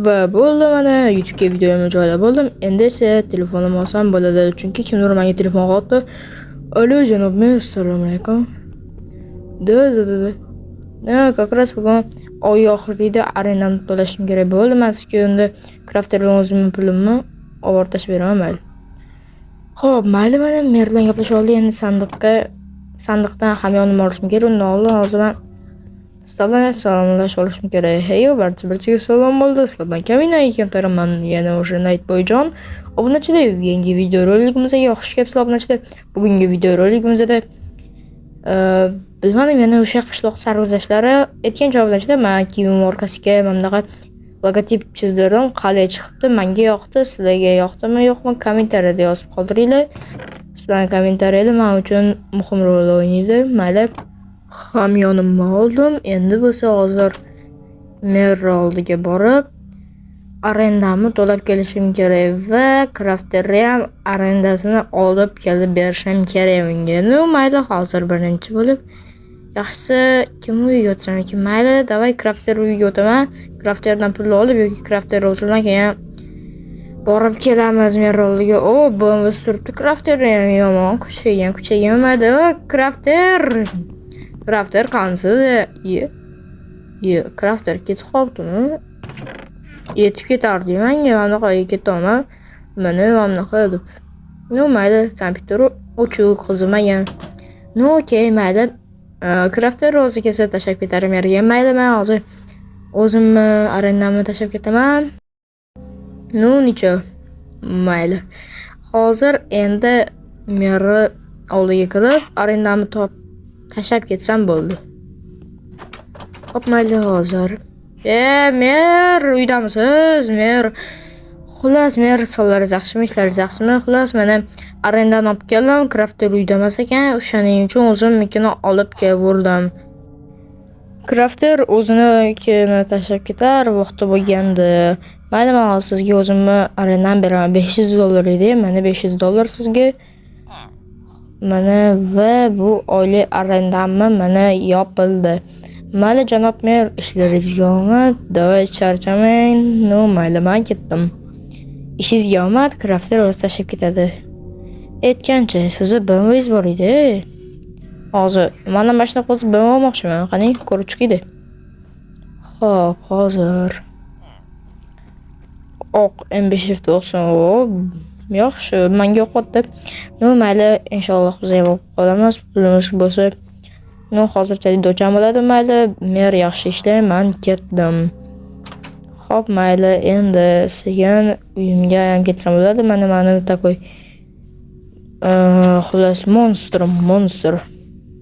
Va bo'ldi, mana YouTube'ga videoimni joylab bo'ldim. Endi esa telefonim olsam bo'ladi, chunki kimdir menga telefon qildi. Alo janob mer, assalomu alaykum. Da. Как раз bugun oy oxirida arendamni to'lashim kerak bo'ldi. Men sizga endi crafterning o'zimning pulimni o'rtash beraman, mayli. Xo'p, mayli, mana mer bilan gaplashib oldik. Endi sandiqdan hamyonimni olishim kerak. Undan oldin hozir men salomlashib olishim kerak. Hey, barchaga salom bo'ldi. Sizlar bilan Kamina ekan, yana o'sha Nightboyjon. Obunachilar, yangi video roligimizga xush kelibsizlar obunachilar. Bugungi video roligimizda bilmadim, yana o'sha qishloq sarguzashtlari aytgan javoblarida men kiyim orqasiga bunaqa logotip chizdirdim. Qalay chiqibdi? Menga yoqdi, sizlarga yoqdimi, yo'qmi? Kommentariyada yozib qoldiringlar. Sizlarning kommentariylar men uchun muhim rol o'ynaydi. Mayli. Hamyonimni oldim. Endi bo'lsa hozir mer oldiga borib arendamni to'lab kelishim kerak va crafterni ham arendasini olib kelib berishim kerak unga. Mayli, hozir birinchi bo'lib yaxshisi kim uyiga o'tsam ekan? Mayli, davay crafter uyiga o'taman. Crafterdan pul olib yoki crafter o'zimdan keyin borib kelamiz mer oldiga. Bo'lmas turibdi, crafter ham yomon kuchaygan mayli. Crafter qansiz? Crafter ketib qolibdimi? Yetib ketardi menga, anaqa ketaman. Mana bunaqa deb. Mayli, kompyuter o'chiq qizimagan. Okey, mayli. Crafter o'zi kelsa tashlab ketarim yerga. Mayli, men hozir o'zimni arendamni tashlab ketaman. Necha? Mayli. Hozir endi meri oldiga kirib arendamni tashlab ketsam bo'ldi. Hop, mayli hozir. Mer, uydamisiz? Mer. Xullas, mer, sonlaringiz yaxshimi, ishlaringiz yaxshimi? Xullas, mana arendani olib keldim. Crafter uyda emas ekan, o'shaning uchun o'zimnikini olib keldim. Crafter o'zinikini tashlab ketar vaqti bo'lganda. Mayli, men sizga o'zimni arendani beraman. $500 edi. Mana $500 sizga. Mana va bu oylik arendamni mana yopildi. Mayli janob mer, ishlaringizga omad. Davay, charchamang. Mayli, men ketdim. Ishingizga omad. Crafter o'zi tashlab ketadi. Aytgancha, sizni BMW'ingiz bor edi. Hozir mana mashina qo'zib BMW olmoqchiman. Qani, ko'rib chiqdi. Xo'p, hozir oq M590 yaxshi, menga yoqdi. Mayli, inshaalloh biz ham olib qolamiz. Pulimiz bo'lsa, hozircha do'cham bo'ladi. Mayli, mer yaxshi ishlayman, men ketdim. Xo'p, mayli, endi sekin uyimga ham ketsam bo'ladi. Mana takoy xullas monster.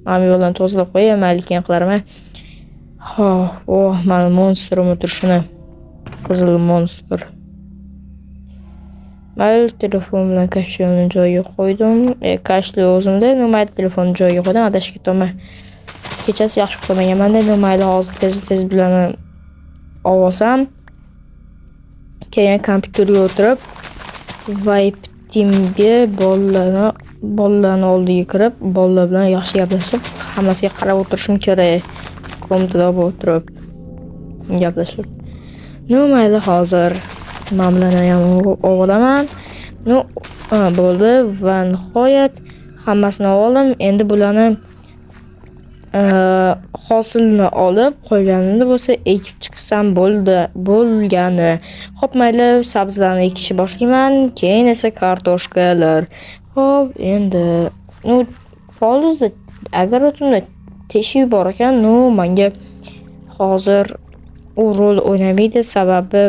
Men yo'ldan tozalab qo'yaman, mayli keyin qilaman. Mana monsterni turishini. Qizil monster. Mayli, telefon bilan kashlimni joyiga qo'ydim. Kashli o'zimda, mayli, telefonni joyiga qo'ydim. Adashib ketaman. Kechasi yaxshi uxlamaganman. Mayli, hozir tez bilan olsam. Keyin kompyuterga o'tirib, Vibe Teamga bolalarni oldiga kirib, bolalar bilan yaxshi gaplashib, hammasiga qarab o'tirishim kerak. Komputerda o'tirib gaplashib. Mayli, hozir men bilan ham o'g'laman. Bo'ldi va nihoyat hammasini oldim. Endi bularni hosilni olib qo'yganimda bo'lsa ekib chiqsam bo'lgani. Xo'p, mayli, sabzlarni ekishni boshlayman, keyin esa kartoshkalar. Xo'p, endi polizda agar o'timda teshik bor ekan, menga hozir u rol o'ynamaydi, sababi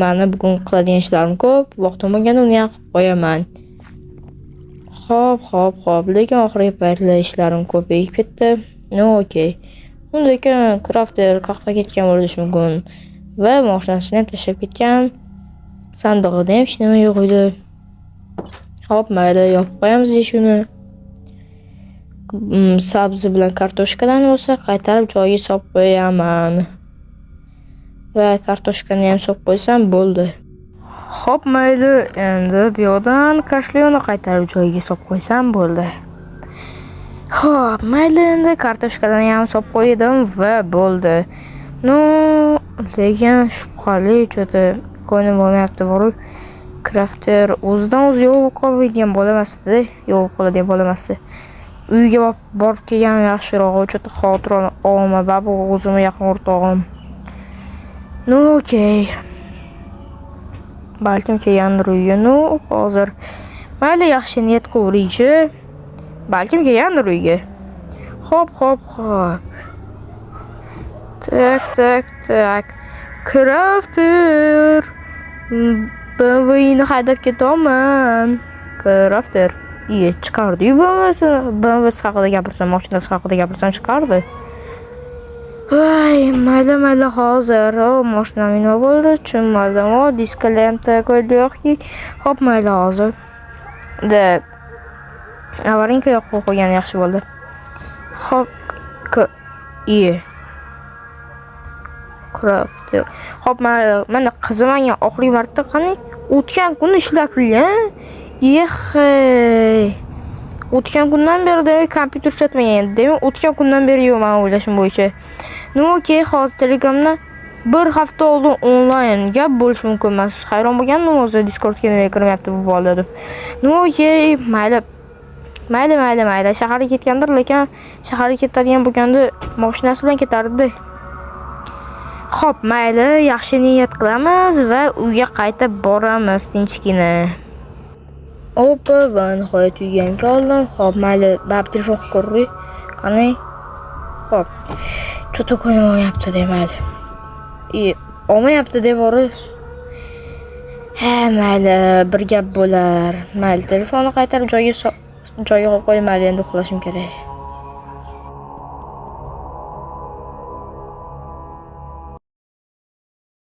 meni bugun qiladigan ishlarim ko'p. Vaqtim bo'lganda uni ham qilib qo'yaman. Xo'p, lekin oxirgi paytlar ishlarim ko'payib ketdi. Okey. Undan keyin crafter qaqqa ketgan bo'lishi mumkin va mashinasini ham tashlab ketgan. Sandig'ida ham hech nima yo'q edi. Xo'p, mayli, yopib qo'yamiz shuni. Sabzi bilan kartoshkadan bo'lsa qaytarib joyiga solib qo'yaman. Va kartoshkani ham solib qo'ysam bo'ldi. Xo'p, mayli, endi bu yoqdan kashlionni qaytarib joyiga solib qo'ysam bo'ldi. Xo'p, mayli, endi kartoshkadan ham solib qo'ydim va bo'ldi. Lekin shubhali cho'ta ko'nglim bo'lmayapti. Borib Crafter o'zidan o'zi yo'q qolmaydigan bola emasdi. Yo'q qoladigan bola emasdi. Uyga borib kelgan yaxshiroq, cho'ta xotir olma, babu o'zimga yaqin o'rtog'im. No, okey. Balkim kelgandir uyga. No, hozir mayli yaxshi niyat qiluvchi. Balkim kelgandir uyga. Hop. Tak. Crafter. BMW'ni haydab ketaman. Crafter. Chiqardi-yu BMW'si haqida gapirsam, mashinasi haqida gapirsam chiqardi. Voy, mayli hozir. Mashinam nima bo'ldi? Tushunmadim. Diskalar ham taqoyli yo'qki. Hop, mayli hozir. Avarinka yoqib qo'ygan yaxshi bo'ldi. Hop, Crafter. Hop, mana qizimagan oxirgi marta qani o'tgan kun ishlatilgan. O'tgan kundan beri demak kompyuter ishlatmagan. Demak o'tgan kundan beri yo'q men o'ylashim bo'yicha. Nima okey, hozir Telegramda bir hafta oldin onlayn gap bo'lishi mumkin emas. Hayron bo'lgandim o'zi Discordga nima kirmayapti bu bola deb. Nima okey, mayli. Shaharga ketgandir, lekin shaharga ketadigan bo'lganda mashinasi bilan ketardi. Xo'p, mayli, yaxshi niyat qilamiz va uyga qaytib boramiz tinchgina. Opa, va nihoyat uyga ham keldim. Xo'p, mayli, bab telefon ko'rdi. Qani? Xo'p. Cho'ta ko'nglim olmayapti demaydi. Olmayapti deb borish. Mayli, bir gap bo'lar. Mayli, telefonni qaytarib joyiga qo'yib mayli, endi uxlashim kerak.